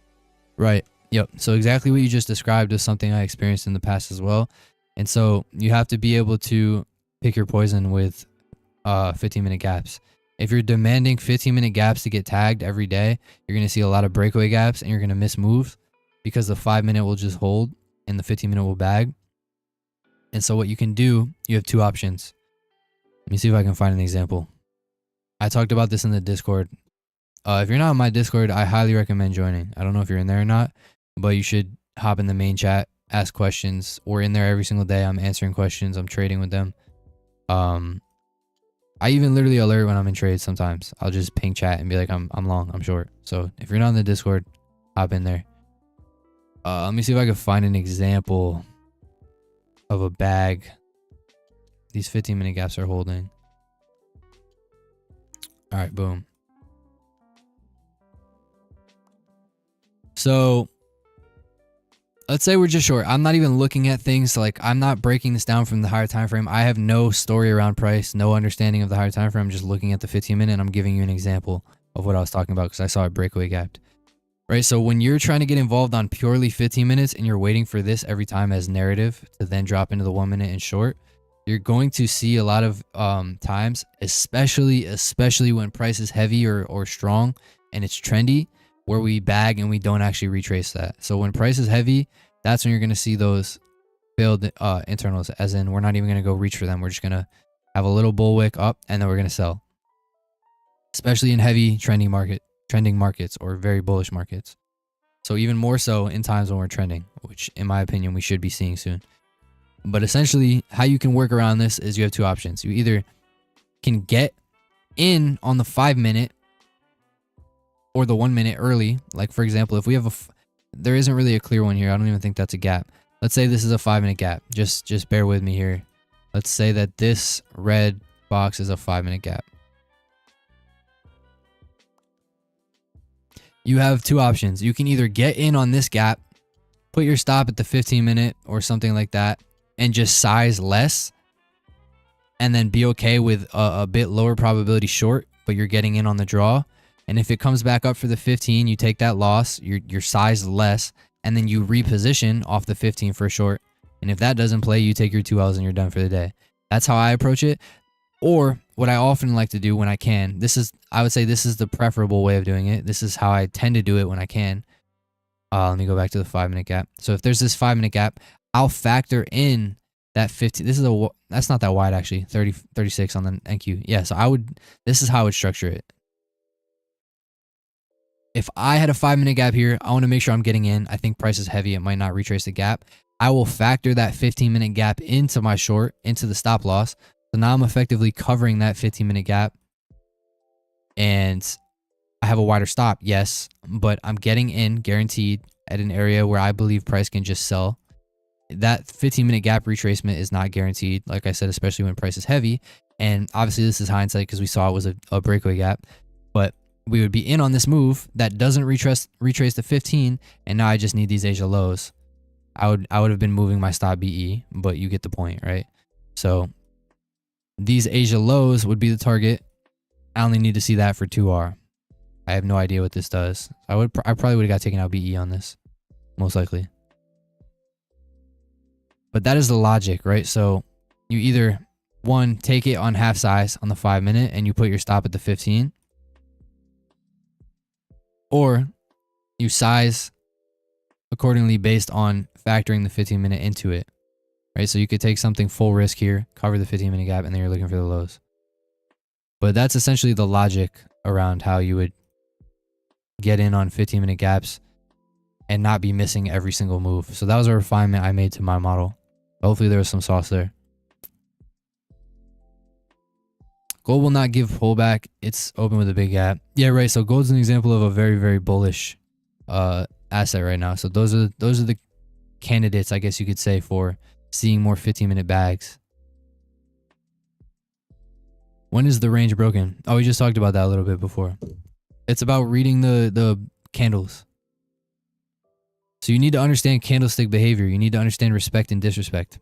Right. Yep. So exactly what you just described is something I experienced in the past as well. And so you have to be able to pick your poison with 15-minute gaps. If you're demanding 15-minute gaps to get tagged every day, you're going to see a lot of breakaway gaps and you're going to miss moves because the 5-minute will just hold and the 15-minute will bag. And so what you can do, you have two options. Let me see if I can find an example. I talked about this in the Discord. If you're not on my Discord, I highly recommend joining. I don't know if you're in there or not, but you should hop in the main chat, ask questions. We're in there every single day. I'm answering questions. I'm trading with them. I even literally alert when I'm in trades sometimes. I'll just ping chat and be like, I'm long, I'm short. So if you're not in the Discord, hop in there. Let me see if I can find an example of a bag these 15-minute gaps are holding. All right, boom. So let's say we're just short. I'm not even looking at things like I'm not breaking this down from the higher time frame. I have no story around price, no understanding of the higher time frame. I'm just looking at the 15-minute and I'm giving you an example of what I was talking about because I saw it breakaway gapped. Right? So when you're trying to get involved on purely 15 minutes and you're waiting for this every time as narrative to then drop into the 1 minute and short, you're going to see a lot of times, especially when price is heavy or strong and it's trendy, where we bag and we don't actually retrace that. So when price is heavy, that's when you're going to see those failed internals, as in we're not even going to go reach for them. We're just going to have a little bullwick up and then we're going to sell, especially in heavy trending markets or very bullish markets. So even more so in times when we're trending, which in my opinion, we should be seeing soon. But essentially how you can work around this is you have two options. You either can get in on the 5-minute or the 1 minute early. Like for example, if we have there isn't really a clear one here. I don't even think that's a gap. Let's say this is a 5-minute gap. Just bear with me here. Let's say that this red box is a 5-minute gap. You have two options. You can either get in on this gap, put your stop at the 15-minute or something like that, and just size less, and then be okay with a bit lower probability short, but you're getting in on the draw. And if it comes back up for the 15, you take that loss, you're sized less, and then you reposition off the 15 for a short. And if that doesn't play, you take your 2 L's and you're done for the day. That's how I approach it. Or what I often like to do when I can, I would say this is the preferable way of doing it. This is how I tend to do it when I can. Let me go back to the 5-minute gap. So if there's this 5-minute gap, I'll factor in that 15. That's not that wide actually. 36 on the NQ. Yeah, so this is how I would structure it. If I had a 5-minute gap here, I want to make sure I'm getting in. I think price is heavy. It might not retrace the gap. I will factor that 15-minute gap into my short, into the stop loss. So now I'm effectively covering that 15-minute gap. And I have a wider stop, yes, but I'm getting in guaranteed at an area where I believe price can just sell. That 15-minute gap retracement is not guaranteed, like I said, especially when price is heavy. And obviously this is hindsight because we saw it was a breakaway gap. But we would be in on this move that doesn't retrace the 15, and now I just need these Asia lows. I would have been moving my stop BE, but you get the point, right? So these Asia lows would be the target. I only need to see that for 2R. I have no idea what this does. I probably would have got taken out BE on this, most likely. But that is the logic, right? So you either, one, take it on half size on the 5-minute and you put your stop at the 15. Or you size accordingly based on factoring the 15-minute into it, right? So you could take something full risk here, cover the 15-minute gap, and then you're looking for the lows. But that's essentially the logic around how you would get in on 15-minute gaps and not be missing every single move. So that was a refinement I made to my model. Hopefully there was some sauce there. Gold will not give pullback. It's open with a big gap. Yeah, right. So gold's an example of a very, very bullish asset right now. So those are the candidates, I guess you could say, for seeing more 15-minute bags. When is the range broken? Oh, we just talked about that a little bit before. It's about reading the candles. So you need to understand candlestick behavior. You need to understand respect and disrespect.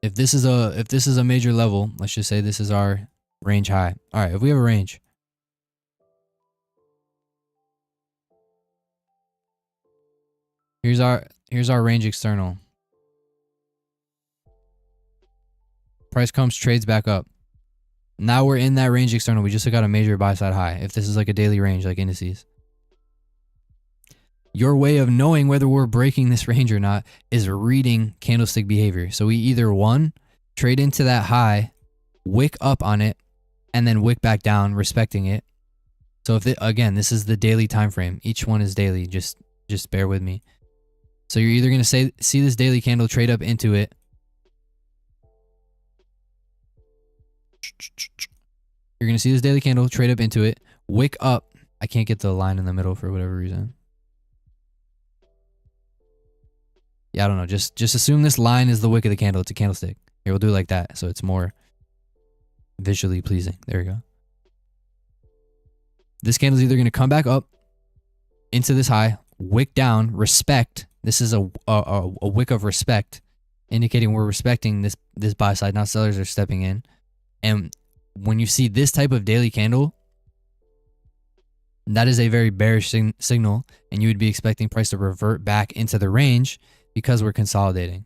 If this is a major level, let's just say this is our range high. All right, if we have a range, here's our range external. Price comes, trades back up. Now we're in that range external. We just got a major buy side high. If this is like a daily range, like indices, your way of knowing whether we're breaking this range or not is reading candlestick behavior. So we either one, trade into that high, wick up on it, and then wick back down, respecting it. So if again, this is the daily time frame. Each one is daily. Just bear with me. So you're either gonna see this daily candle trade up into it. You're gonna see this daily candle trade up into it, wick up. I can't get the line in the middle for whatever reason. Yeah, I don't know. Just assume this line is the wick of the candle. It's a candlestick. Here, we'll do it like that, so it's more visually pleasing. There we go. This candle is either going to come back up into this high, wick down, respect. This is a wick of respect, indicating we're respecting this buy side. Now sellers are stepping in. And when you see this type of daily candle, that is a very bearish signal, and you would be expecting price to revert back into the range because we're consolidating.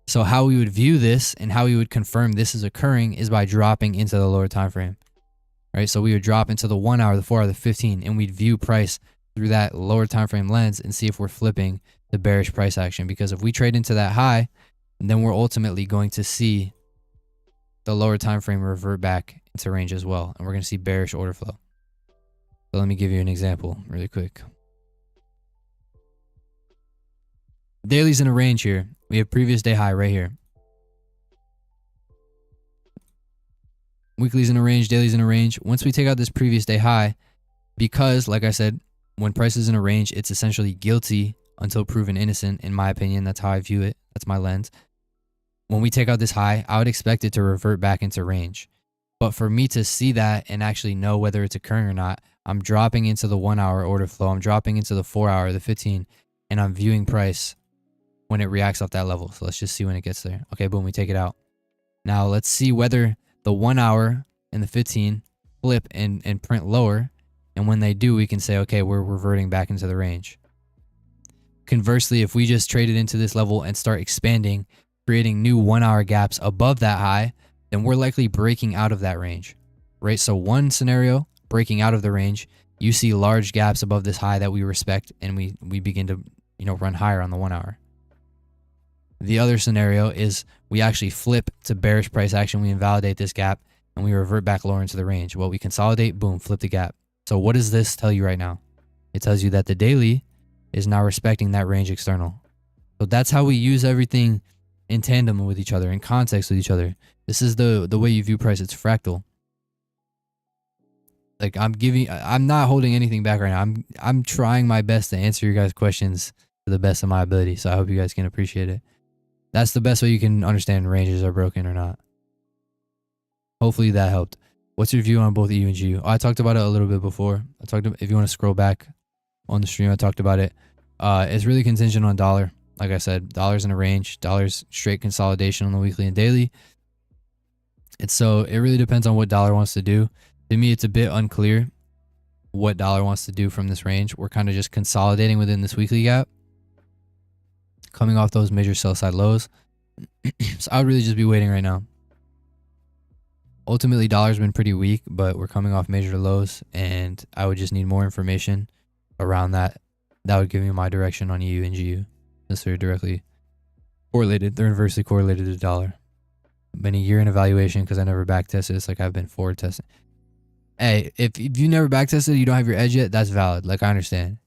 So how we would view this and how we would confirm this is occurring is by dropping into the lower time frame, right? So we would drop into the 1 hour, the 4 hour, the 15, and we'd view price through that lower time frame lens and see if we're flipping the bearish price action. Because if we trade into that high, then we're ultimately going to see the lower time frame revert back into range as well, and we're going to see bearish order flow. So let me give you an example really quick. Daily's in a range here. We have previous day high right here. Weekly's in a range, daily's in a range. Once we take out this previous day high, because like I said, when price is in a range, it's essentially guilty until proven innocent, in my opinion. That's how I view it. That's my lens. When we take out this high, I would expect it to revert back into range. But for me to see that and actually know whether it's occurring or not, I'm dropping into the 1 hour order flow. I'm dropping into the 4 hour, the 15, and I'm viewing price when it reacts off that level. So let's just see when it gets there. Okay, boom, we take it out. Now let's see whether the 1 hour and the 15 flip and print lower. And when they do, we can say, okay, we're reverting back into the range. Conversely, if we just traded into this level and start expanding, creating new 1 hour gaps above that high, then we're likely breaking out of that range, right? So one scenario, breaking out of the range, you see large gaps above this high that we respect, and we begin to, run higher on the 1 hour. The other scenario is we actually flip to bearish price action. We invalidate this gap and we revert back lower into the range. Well, we consolidate, boom, flip the gap. So what does this tell you right now? It tells you that the daily is now respecting that range external. So that's how we use everything in tandem with each other, in context with each other. This is the way you view price. It's fractal. Like I'm not holding anything back right now. I'm trying my best to answer your guys' questions to the best of my ability. So I hope you guys can appreciate it. That's the best way you can understand ranges are broken or not. Hopefully that helped. What's your view on both EU and GU? I talked about it a little bit before. If you want to scroll back on the stream, I talked about it. It's really contingent on dollar. Like I said, dollar's in a range. Dollar's straight consolidation on the weekly and daily. It really depends on what dollar wants to do. To me, it's a bit unclear what dollar wants to do from this range. We're kind of just consolidating within this weekly gap, coming off those major sell side lows. So I would really just be waiting right now. Ultimately, dollar's been pretty weak, but we're coming off major lows, and I would just need more information around that. That would give me my direction on EU and GU, since they're directly correlated. They're inversely correlated to dollar. Been a year in evaluation because I never back tested. It's like I've been forward testing. Hey, if you never back tested, you don't have your edge yet, that's valid. Like, I understand.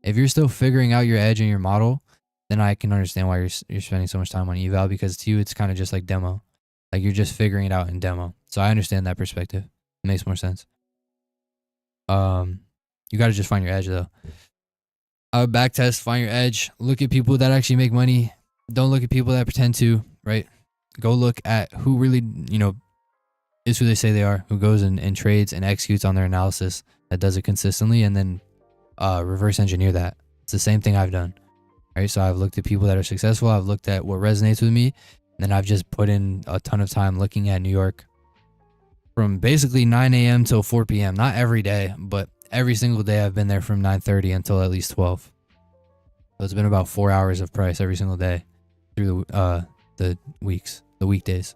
If you're still figuring out your edge and your model, then I can understand why you're spending so much time on eval, because to you it's kind of just like demo. Like, you're just figuring it out in demo. So I understand that perspective. It makes more sense. You got to just find your edge though. I would back test, find your edge, look at people that actually make money. Don't look at people that pretend to, right? Go look at who really, is who they say they are, who goes and trades and executes on their analysis, that does it consistently, and then reverse engineer that. It's the same thing I've done. Right? So I've looked at people that are successful. I've looked at what resonates with me, And I've just put in a ton of time looking at New York from basically 9 a.m. till 4 p.m. Not every day, but every single day I've been there from 9:30 until at least 12. So it's been about 4 hours of price every single day through the weekdays.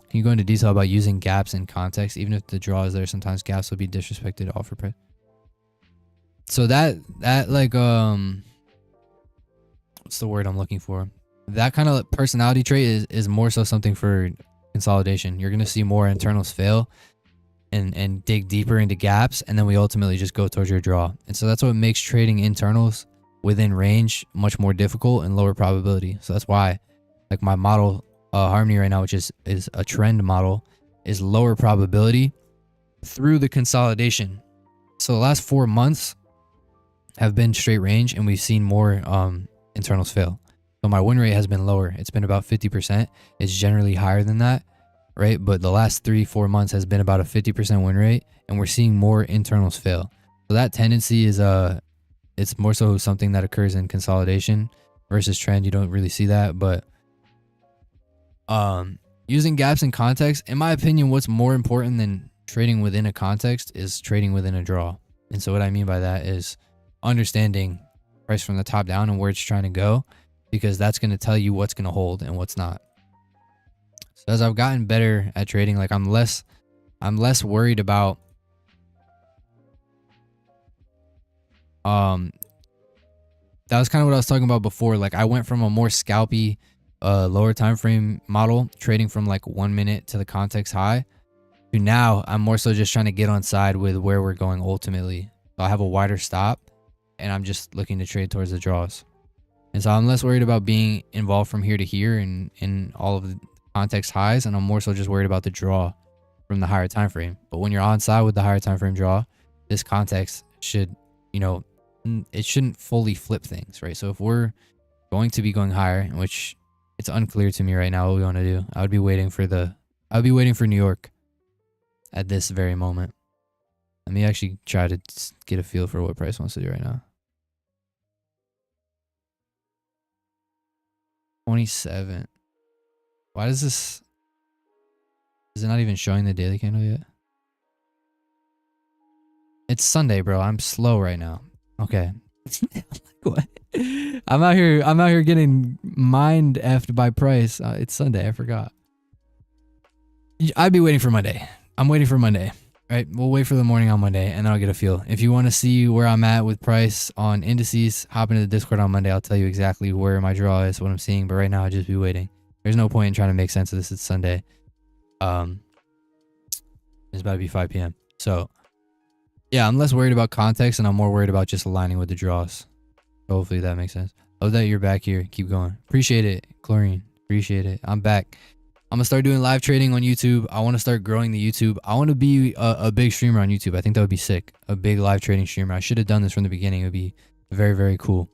Can you go into detail about using gaps in context? Even if the draw is there, sometimes gaps will be disrespected to offer price. So that like what's the word I'm looking for? That kind of personality trait is more so something for consolidation. You're gonna see more internals fail and dig deeper into gaps, and then we ultimately just go towards your draw. And so that's what makes trading internals within range much more difficult and lower probability. So that's why like my model Harmony right now, which is a trend model, is lower probability through the consolidation. So the last 4 months have been straight range, and we've seen more internals fail. So my win rate has been lower. It's been about 50%. It's generally higher than that, right? But the last 3-4 months has been about a 50% win rate, and we're seeing more internals fail. So that tendency is it's more so something that occurs in consolidation versus trend. You don't really see that, but using gaps in context, in my opinion, what's more important than trading within a context is trading within a draw. And so what I mean by that is understanding price from the top down and where it's trying to go, because that's going to tell you what's going to hold and what's not. So as I've gotten better at trading, like I'm less worried about that was kind of what I was talking about before. Like I went from a more scalpy lower time frame model, trading from like 1 minute to the context high, to now I'm more so just trying to get on side with where we're going ultimately. So I have a wider stop, and I'm just looking to trade towards the draws. And so I'm less worried about being involved from here to here and in all of the context highs, and I'm more so just worried about the draw from the higher time frame. But when you're on side with the higher time frame draw, this context should, you know, it shouldn't fully flip things, right? So if we're going to be going higher, which it's unclear to me right now what we want to do, I would be waiting for New York at this very moment. Let me actually try to get a feel for what price wants to do right now. 27. Why does this... Is it not even showing the daily candle yet? It's Sunday, bro. I'm slow right now. Okay. What? I'm out here getting mind effed by price. It's Sunday. I forgot. I'd be waiting for Monday. I'm waiting for Monday. Right? We'll wait for the morning on Monday, and then I'll get a feel. If you want to see where I'm at with price on indices, hop into the Discord on Monday. I'll tell you exactly where my draw is, what I'm seeing. But right now, I'll just be waiting. There's no point in trying to make sense of this. It's Sunday. It's about to be 5 p.m. So, yeah, I'm less worried about context, and I'm more worried about just aligning with the draws. So hopefully that makes sense. Love that you're back here. Keep going. Appreciate it, Chlorine. Appreciate it. I'm back. I'm going to start doing live trading on YouTube. I want to start growing the YouTube. I want to be a big streamer on YouTube. I think that would be sick. A big live trading streamer. I should have done this from the beginning. It would be very, very cool.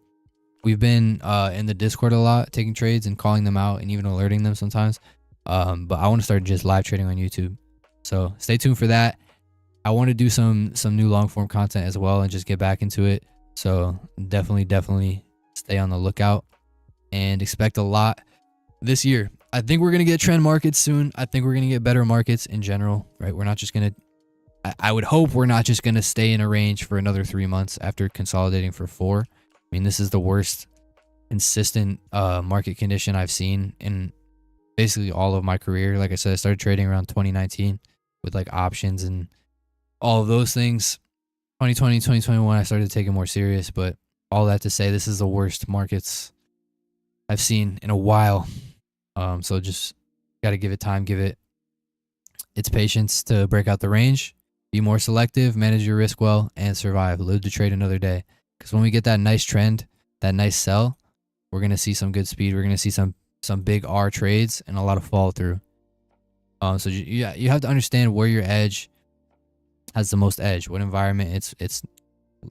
We've been in the Discord a lot, taking trades and calling them out and even alerting them sometimes. But I want to start just live trading on YouTube. So stay tuned for that. I want to do some new long form content as well and just get back into it. So definitely stay on the lookout and expect a lot this year. I think we're going to get trend markets soon. I think we're going to get better markets in general, right? We're not just going to, I would hope we're not just going to stay in a range for another 3 months after consolidating for 4. I mean, this is the worst consistent market condition I've seen in basically all of my career. Like I said, I started trading around 2019 with like options and all of those things. 2020, 2021, I started taking more serious, but all that to say, this is the worst markets I've seen in a while. So just got to give it time, give it its patience to break out the range, be more selective, manage your risk well, and survive. Live to trade another day. Because when we get that nice trend, that nice sell, we're going to see some good speed. We're going to see some big R trades and a lot of fall through. So you have to understand where your edge has the most edge, what environment it's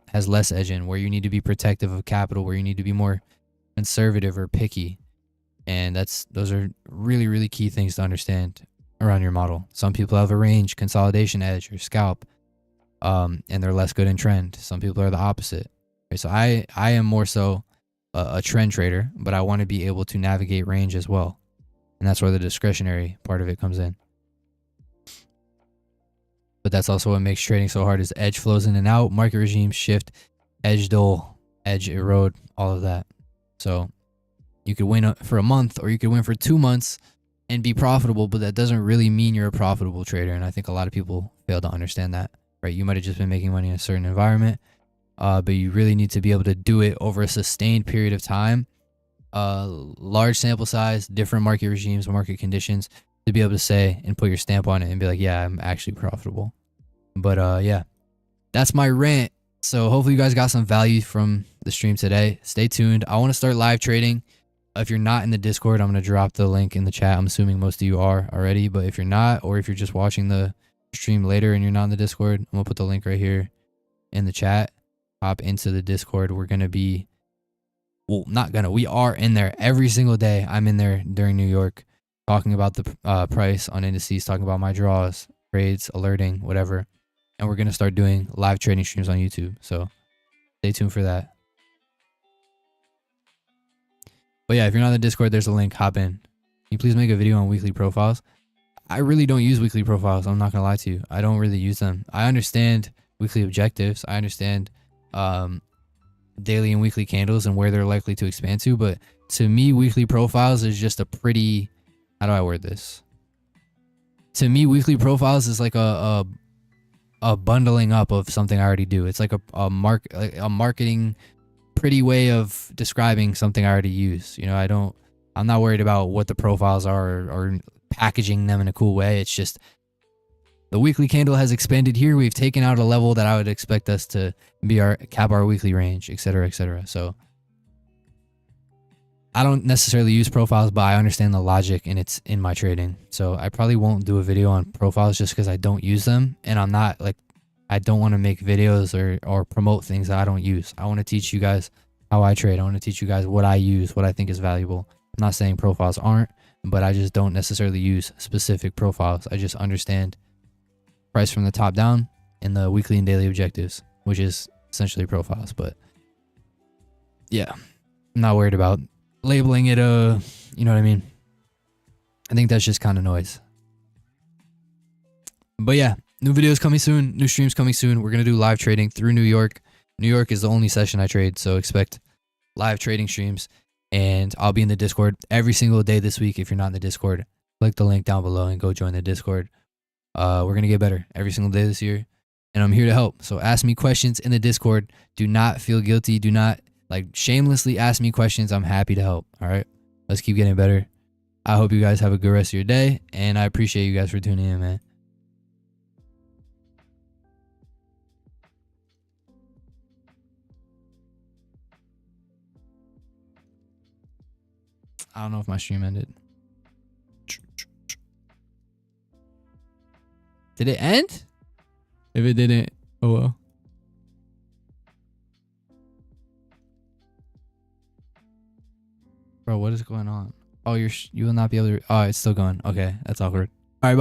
has less edge in, where you need to be protective of capital, where you need to be more conservative or picky. And those are really, really key things to understand around your model. Some people have a range, consolidation edge, or scalp, and they're less good in trend. Some people are the opposite. Right? So I am more so a trend trader, but I want to be able to navigate range as well. And that's where the discretionary part of it comes in. But that's also what makes trading so hard, is edge flows in and out, market regime shift, edge dull, edge erode, all of that. So you could win for a month, or you could win for 2 months and be profitable, but that doesn't really mean you're a profitable trader. And I think a lot of people fail to understand that, right? You might have just been making money in a certain environment, but you really need to be able to do it over a sustained period of time, large sample size, different market regimes, market conditions, to be able to say and put your stamp on it and be like, yeah, I'm actually profitable. But yeah, that's my rant. So hopefully you guys got some value from the stream today. Stay tuned. I want to start live trading. If you're not in the Discord, I'm going to drop the link in the chat. I'm assuming most of you are already, but if you're not, or if you're just watching the stream later and you're not in the Discord, I'm going to put the link right here in the chat. Hop into the Discord. We're going to be, well, not going to, we are in there every single day. I'm in there during New York talking about the price on indices, talking about my draws, trades, alerting, whatever. And we're going to start doing live trading streams on YouTube. So stay tuned for that. But yeah, if you're not in the Discord, there's a link. Hop in. Can you please make a video on weekly profiles? I really don't use weekly profiles. I'm not going to lie to you. I don't really use them. I understand weekly objectives. I understand daily and weekly candles and where they're likely to expand to. But to me, weekly profiles is just a pretty... How do I word this? To me, weekly profiles is like a bundling up of something I already do. It's like a marketing pretty way of describing something I already use. You know, I'm not worried about what the profiles are or packaging them in a cool way. It's just the weekly candle has expanded here. We've taken out a level that I would expect us to be cap our weekly range, etc., etc. So I don't necessarily use profiles, but I understand the logic and it's in my trading. So I probably won't do a video on profiles just because I don't use them. And I'm not like, I don't want to make videos or promote things that I don't use. I want to teach you guys how I trade. I want to teach you guys what I use, what I think is valuable. I'm not saying profiles aren't, but I just don't necessarily use specific profiles. I just understand price from the top down and the weekly and daily objectives, which is essentially profiles. But yeah, I'm not worried about labeling it you know what I mean? I think that's just kind of noise. But yeah, new videos coming soon, new streams coming soon. We're going to do live trading through New York. New York is the only session I trade, so expect live trading streams. And I'll be in the Discord every single day this week. If you're not in the Discord, click the link down below and go join the Discord. We're going to get better every single day this year, and I'm here to help. So ask me questions in the Discord. Do not feel guilty. Do not shamelessly ask me questions. I'm happy to help. All right, let's keep getting better. I hope you guys have a good rest of your day, and I appreciate you guys for tuning in, man. I don't know if my stream ended. Did it end? If it didn't, oh well. Bro, what is going on? Oh, you will not be able to. Oh, it's still going. Okay, that's awkward. All right, bye.